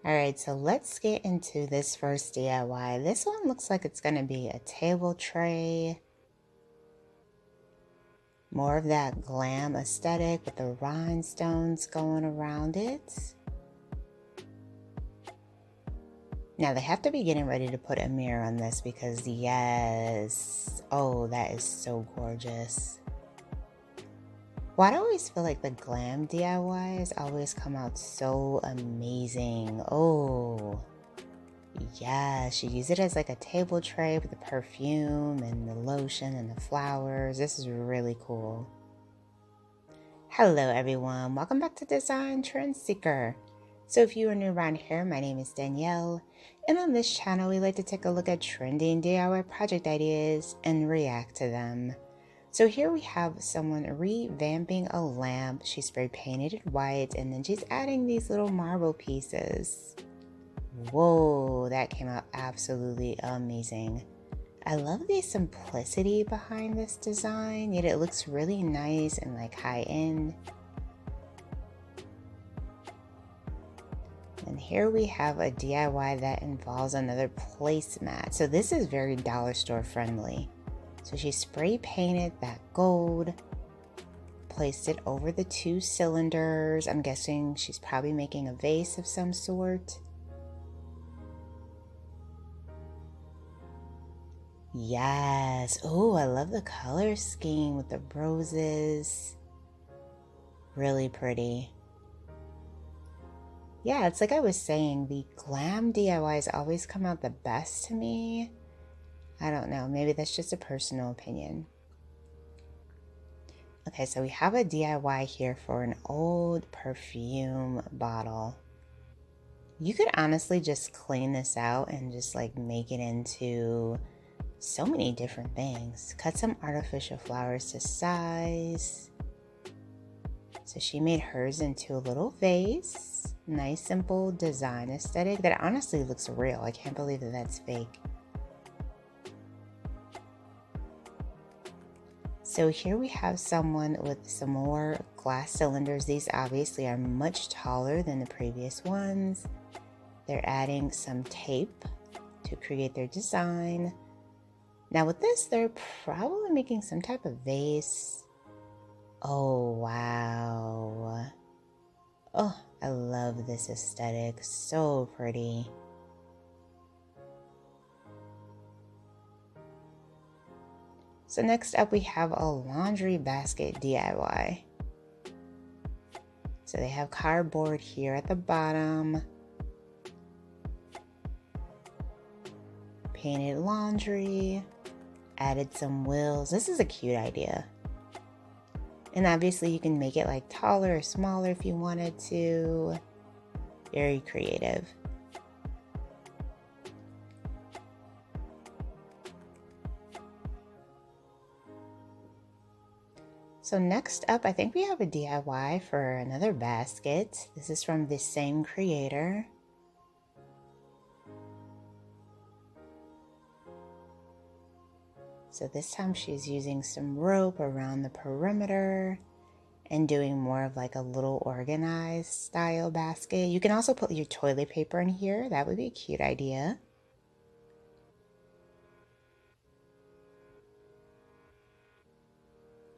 All right, so let's get into this first DIY. This one looks like it's gonna be a table tray. More of that glam aesthetic with the rhinestones going around it. Now they have to be getting ready to put a mirror on this because yes, oh, that is so gorgeous. Well, I always feel like the glam DIYs always come out so amazing. Oh, yeah, she used it as like a table tray with the perfume and the lotion and the flowers. This is really cool. Hello everyone, welcome back to Design Trend Seeker. So if you are new around here, my name is Danielle, and on this channel we like to take a look at trending DIY project ideas and react to them. So here we have someone revamping a lamp. She spray painted it white and then she's adding these little marble pieces. Whoa, that came out absolutely amazing. I love the simplicity behind this design, yet it looks really nice and like high end. And here we have a DIY that involves another placemat. So this is very dollar store friendly. So she spray painted that gold, placed it over the 2 cylinders. I'm guessing she's probably making a vase of some sort. Yes. Oh, I love the color scheme with the roses. Really pretty. Yeah, it's like I was saying, the glam DIYs always come out the best to me. I don't know, maybe that's just a personal opinion. Okay, so we have a DIY here for an old perfume bottle. You could honestly just clean this out and just like make it into so many different things. Cut some artificial flowers to size. So she made hers into a little vase. Nice, simple design aesthetic that honestly looks real. I can't believe that that's fake. So here we have someone with some more glass cylinders. These obviously are much taller than the previous ones. They're adding some tape to create their design. Now with this, they're probably making some type of vase. Oh, wow. Oh, I love this aesthetic. So pretty. So next up we have a laundry basket DIY. So they have cardboard here at the bottom. Painted laundry. Added some wheels. This is a cute idea. And obviously you can make it like taller or smaller if you wanted to. Very creative. So next up, I think we have a DIY for another basket. This is from the same creator. So this time she's using some rope around the perimeter and doing more of like a little organized style basket. You can also put your toilet paper in here. That would be a cute idea.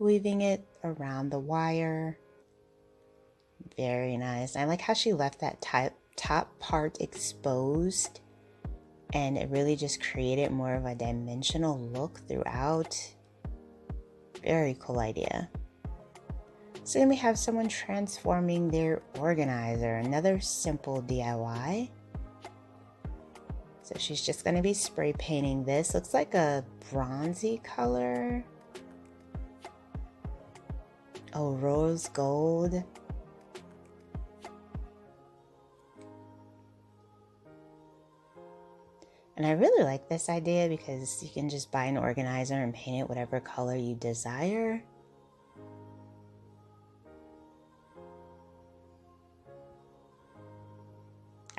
Weaving it around the wire. Very nice. I like how she left that top part exposed, and it really just created more of a dimensional look throughout. Very cool idea. So then we have someone transforming their organizer, another simple DIY. So she's just going to be spray painting this. Looks like a bronzy color. Oh, rose gold. And I really like this idea because you can just buy an organizer and paint it whatever color you desire.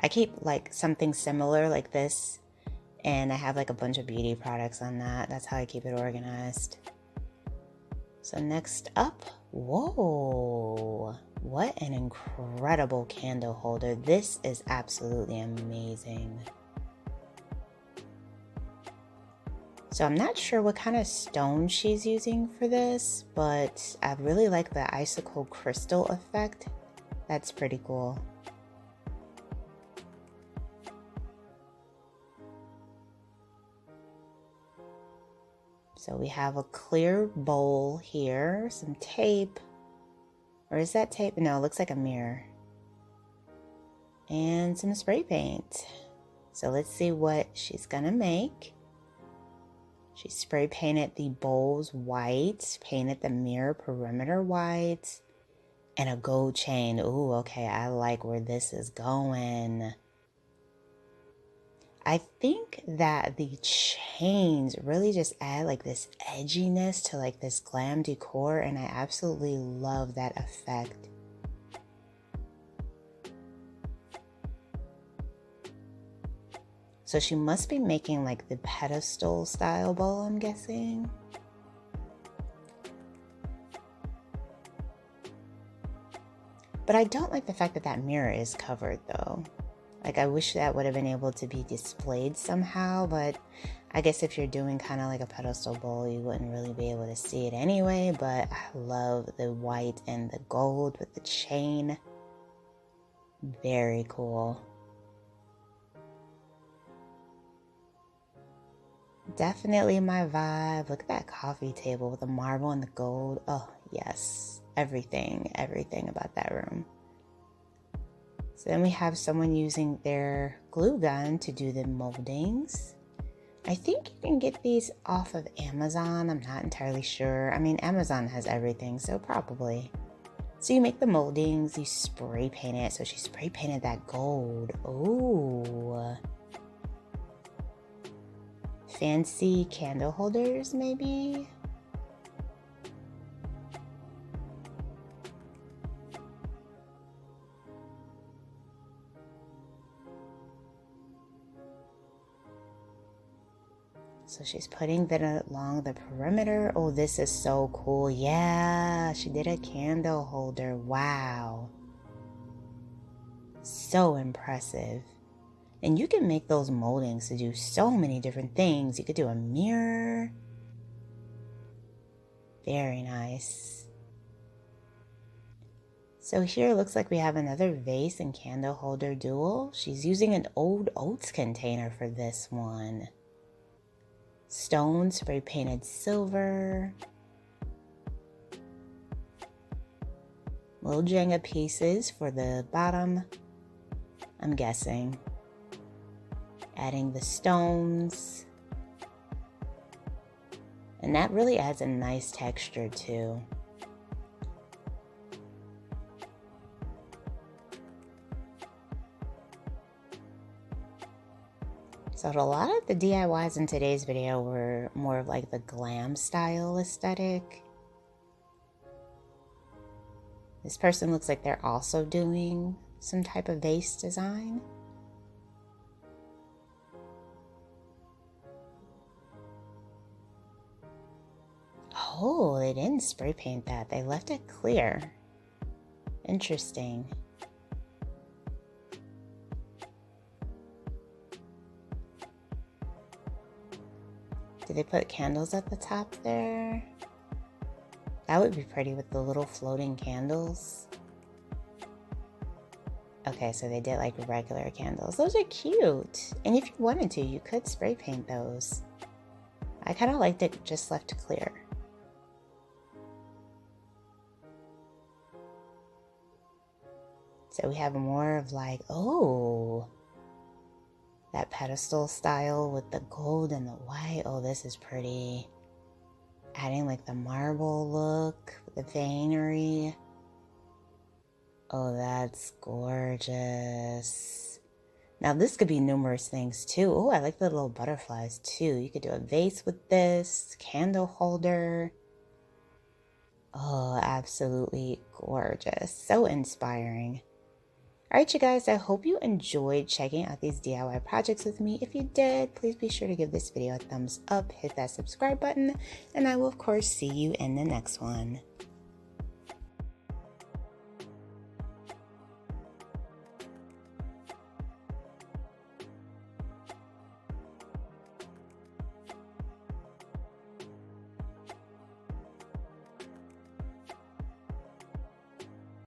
I keep like something similar like this, and I have like a bunch of beauty products on that. That's how I keep it organized. So next up, whoa, What an incredible candle holder. This is absolutely amazing. So I'm not sure what kind of stone she's using for this, but I really like the icicle crystal effect. That's pretty cool. So we have a clear bowl here, some tape. Or is that tape? No, it looks like a mirror. And some spray paint. So let's see what she's gonna make. She spray painted the bowls white, painted the mirror perimeter white, and a gold chain. Ooh, okay, I like where this is going. I think that the chains really just add like this edginess to like this glam decor, and I absolutely love that effect. So she must be making like the pedestal style bowl, I'm guessing. But I don't like the fact that that mirror is covered though. Like I wish that would have been able to be displayed somehow, but I guess if you're doing kind of like a pedestal bowl, you wouldn't really be able to see it anyway. But I love the white and the gold with the chain. Very cool. Definitely my vibe. Look at that coffee table with the marble and the gold. Oh, yes. Everything about that room. So then we have someone using their glue gun to do the moldings. I think you can get these off of Amazon. I'm not entirely sure. I mean, Amazon has everything, so probably. So you make the moldings, you spray paint it. So she spray painted that gold. Ooh. Fancy candle holders, maybe? So she's putting that along the perimeter. Oh, this is so cool. Yeah, she did a candle holder. Wow. So impressive. And you can make those moldings to do so many different things. You could do a mirror. Very nice. So here it looks like we have another vase and candle holder dual. She's using an old oats container for this one. Stone spray painted silver. Little Jenga pieces for the bottom, I'm guessing. Adding the stones. And that really adds a nice texture too. So a lot of the DIYs in today's video were more of like the glam style aesthetic. This person looks like they're also doing some type of vase design. Oh, they didn't spray paint that. They left it clear. Interesting. Did they put candles at the top there? That would be pretty with the little floating candles. Okay, so they did like regular candles. Those are cute. And if you wanted to, you could spray paint those. I kind of liked it just left clear. So we have more of like, oh, that pedestal style with the gold and the white. Oh, this is pretty. Adding like the marble look, the veinery. Oh, that's gorgeous. Now this could be numerous things too. Oh, I like the little butterflies too. You could do a vase with this, candle holder. Oh, absolutely gorgeous. So inspiring. Alright, you guys, I hope you enjoyed checking out these DIY projects with me. If you did, please be sure to give this video a thumbs up, hit that subscribe button, and I will of course see you in the next one.